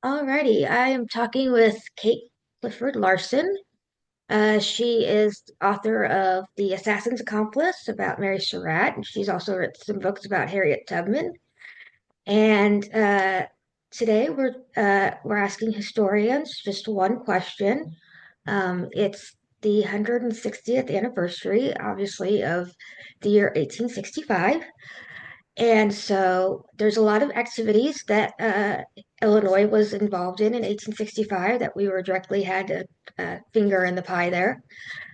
Alrighty, I am talking with Kate Clifford Larson. She is author of The Assassin's Accomplice about Mary Surratt, and she's also written some books about Harriet Tubman. And today we're asking historians just one question. It's the 160th anniversary, obviously, of the year 1865. And so there's a lot of activities that Illinois was involved in 1865 that we were directly had a finger in the pie there.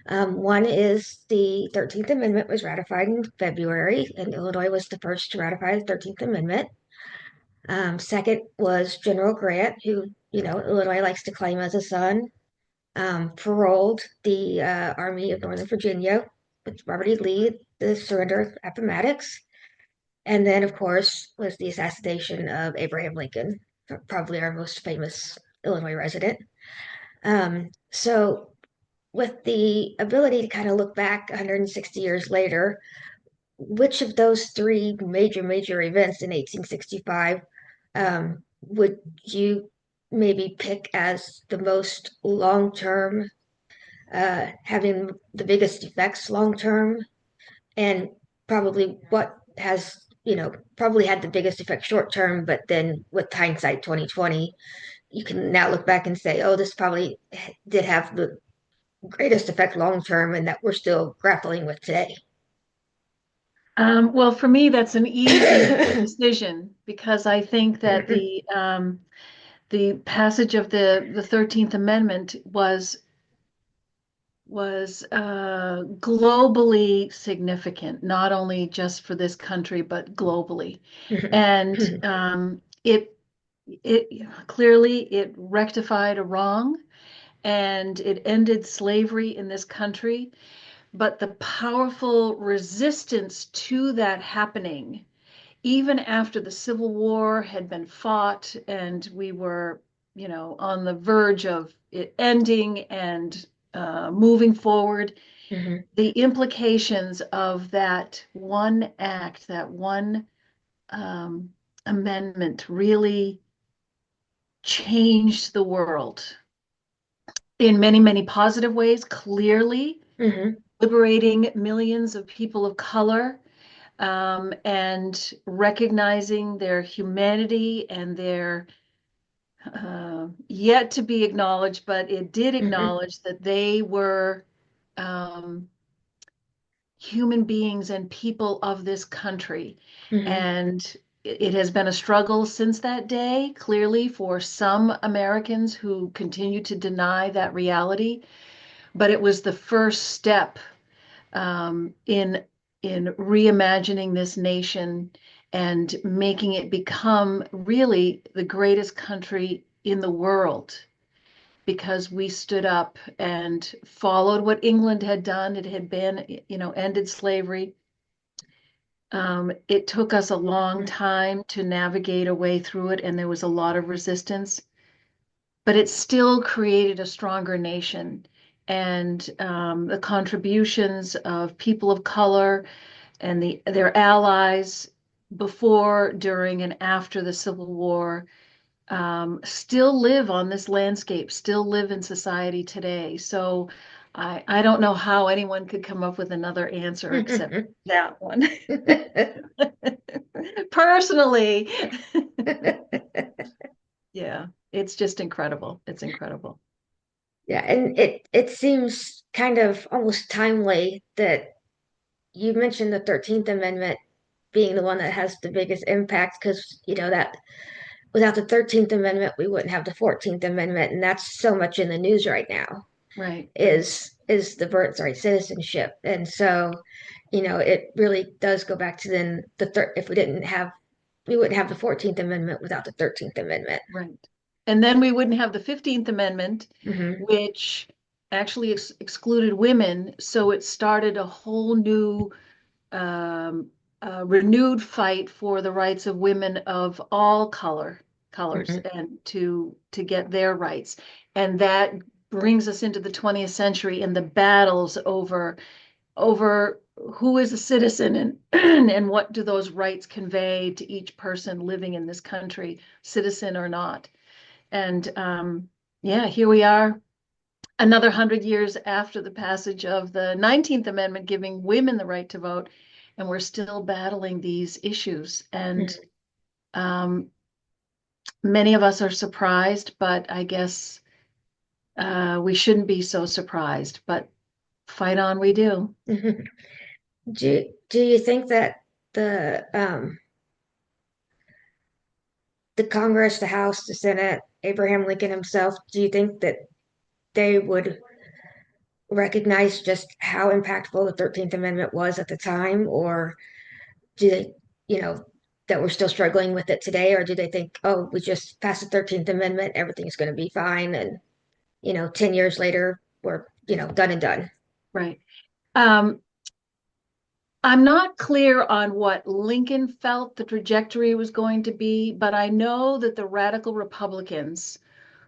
One is the 13th Amendment was ratified in February, and Illinois was the first to ratify the 13th Amendment. Second was General Grant, who, Illinois likes to claim as a son, paroled the Army of Northern Virginia with Robert E. Lee, the surrender of Appomattox. And then, of course, was the assassination of Abraham Lincoln, probably our most famous Illinois resident. So, with the ability to kind of look back 160 years later, which of those three major events in 1865 would you maybe pick as the most long term, having the biggest effects long term, and probably what has probably had the biggest effect short term, but then with hindsight 2020 you can now look back and say, oh, this probably did have the greatest effect long term and that we're still grappling with today. Well, for me, that's an easy decision because I think that Mhm, the passage of the 13th Amendment was globally significant, not only just for this country, but globally. mhm, And mhm, it clearly it rectified a wrong and it ended slavery in this country. But the powerful resistance to that happening, even after the Civil War had been fought and we were, on the verge of it ending and moving forward, mhm, the implications of that one act, that one um, amendment really changed the world in many, many positive ways, clearly mhm, liberating millions of people of color, and recognizing their humanity and their yet to be acknowledged, but it did mhm, acknowledge that they were um, human beings and people of this country. mhm, And it has been a struggle since that day, clearly, for some Americans who continue to deny that reality. But it was the first step in reimagining this nation and making it become really the greatest country in the world because we stood up and followed what England had done. It had been, ended slavery. It took us a long mhm, time to navigate a way through it, and there was a lot of resistance, but it still created a stronger nation. And the contributions of people of color and their allies before, during, and after the Civil War still live on this landscape, still live in society today. So I don't know how anyone could come up with another answer except mhm. that one. Personally, yeah, it's just incredible. It's incredible. Yeah, and it seems kind of almost timely that you mentioned the 13th Amendment being the one that has the biggest impact because, that without the 13th Amendment, we wouldn't have the 14th Amendment, and that's so much in the news right now Right. is the birthright citizenship. And so, it really does go back to then if we wouldn't have the 14th Amendment without the 13th Amendment. Right. And then we wouldn't have the 15th Amendment, Hmm. which actually excluded women. So it started a whole new, um, renewed fight for the rights of women of all colors, Hmm. and to get their rights. And that brings us into the 20th century and the battles over who is a citizen and and what do those rights convey to each person living in this country, citizen or not. And yeah, here we are, another 100 years after the passage of the 19th Amendment, giving women the right to vote, and we're still battling these issues. And Mhm. um, many of us are surprised, but I guess we shouldn't be so surprised. But fight on, we do. Mhm. Do you think that the the Congress, the House, the Senate, Abraham Lincoln himself, do you think that they would recognize just how impactful the 13th Amendment was at the time, or do they, you know, that we're still struggling with it today, or do they think, oh, we just passed the 13th Amendment, everything's going to be fine, and 10 years later, we're done and done. Right. Um, I'm not clear on what Lincoln felt the trajectory was going to be, but I know that the radical Republicans,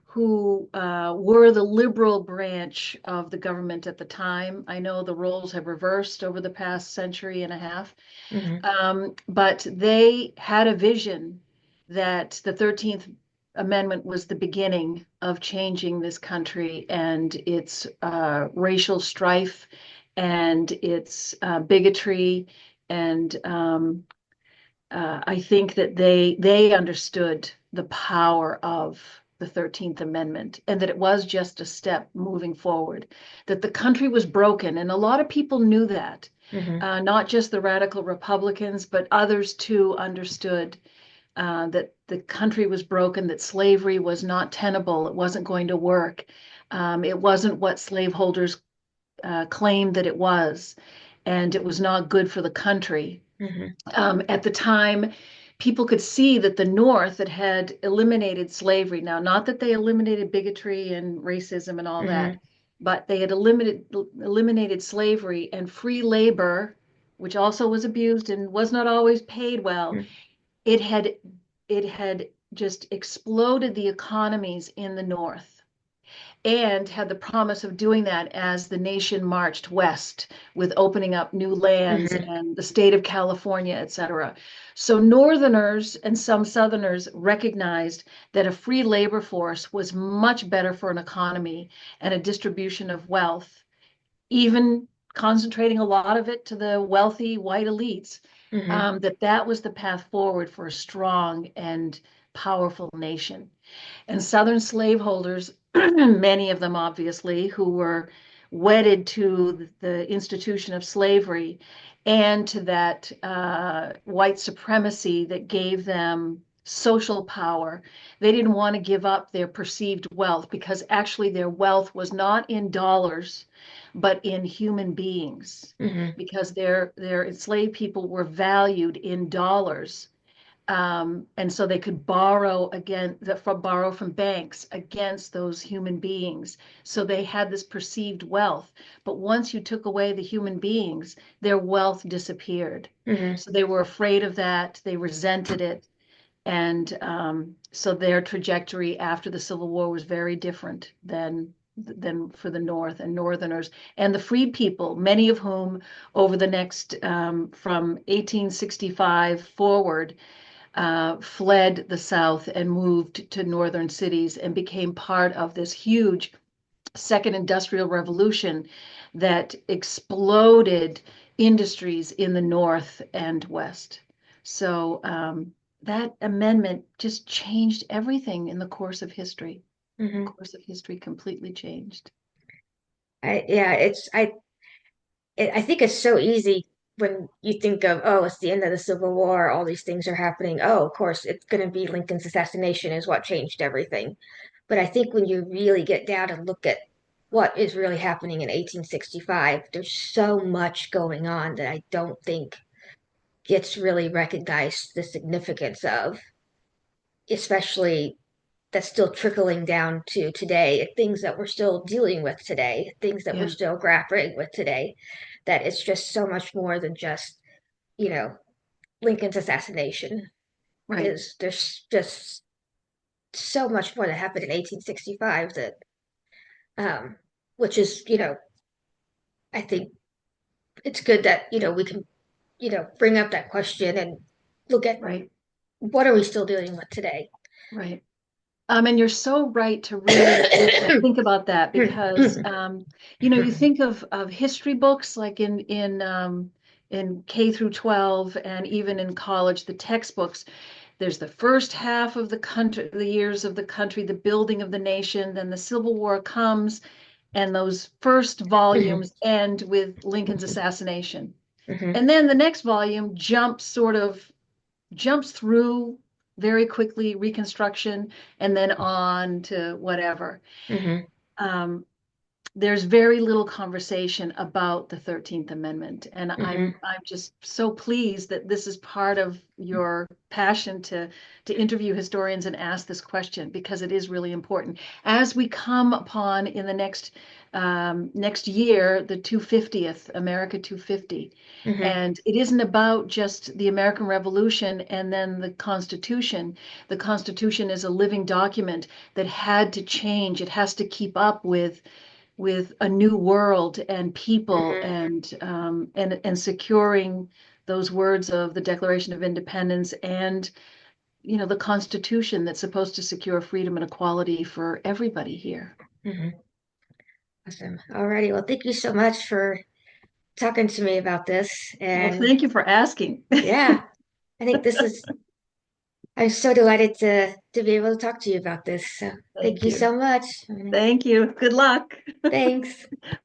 who were the liberal branch of the government at the time, I know the roles have reversed over the past century and a half, Hmm. but they had a vision that the 13th Amendment was the beginning of changing this country and its racial strife and its bigotry. And I think that they understood the power of the 13th Amendment and that it was just a step moving forward, that the country was broken. And a lot of people knew that, Hmm. not just the radical Republicans, but others too understood that the country was broken, that slavery was not tenable, it wasn't going to work. It wasn't what slaveholders claimed that it was, and it was not good for the country. Hmm. At the time, people could see that the North had eliminated slavery. Now, not that they eliminated bigotry and racism and all that, Hmm. but they had eliminated slavery and free labor, which also was abused and was not always paid well. It had it had just exploded the economies in the North and had the promise of doing that as the nation marched west with opening up new lands Hmm. and the state of California, et cetera. So Northerners and some Southerners recognized that a free labor force was much better for an economy and a distribution of wealth, even concentrating a lot of it to the wealthy white elites, Hmm. that was the path forward for a strong and powerful nation. And Southern slaveholders, many of them obviously, who were wedded to the institution of slavery and to that white supremacy that gave them social power, they didn't want to give up their perceived wealth because actually their wealth was not in dollars, but in human beings, Hmm. because their enslaved people were valued in dollars, and so they could borrow from banks against those human beings. So they had this perceived wealth. But once you took away the human beings, their wealth disappeared. Hmm. So they were afraid of that. They resented it. And so their trajectory after the Civil War was very different than for the North and Northerners and the freed people, many of whom over the next from 1865 forward fled the South and moved to northern cities and became part of this huge second industrial revolution that exploded industries in the North and West. So that amendment just changed everything in the course of history. The Hmm. course of history completely changed. Yeah, I think it's so easy when you think of, oh, it's the end of the Civil War, all these things are happening. Oh, of course, it's going to be Lincoln's assassination is what changed everything. But I think when you really get down and look at what is really happening in 1865, there's so much going on that I don't think gets really recognized the significance of, especially that's still trickling down to today, things that we're still dealing with today, things that we're Yeah, still grappling with today, that it's just so much more than just, you know, Lincoln's assassination. right, There's just so much more that happened in 1865 that um which is, I think it's good that, we can, bring up that question and look at right, what are we still dealing with today. right. And you're so right to really think about that because you think of history books like in K through 12 and even in college, the textbooks. There's the first half of the country, the years of the country, the building of the nation, then the Civil War comes, and those first volumes end with Lincoln's assassination. And then the next volume jumps through very quickly Reconstruction and then on to whatever. Um, there's very little conversation about the 13th Amendment. And I'm just so pleased that this is part of your passion to interview historians and ask this question because it is really important. As we come upon in the next year, the 250th, America 250. And it isn't about just the American Revolution and then the Constitution. The Constitution is a living document that had to change. It has to keep up with a new world and people and securing those words of the Declaration of Independence and the Constitution that's supposed to secure freedom and equality for everybody here. Awesome. Alrighty. Well, thank you so much for talking to me about this. Well, And thank you for asking. yeah, I think I'm so delighted to be able to talk to you about this. So thank Thank you you. so much. Thank you. Good luck. Thanks.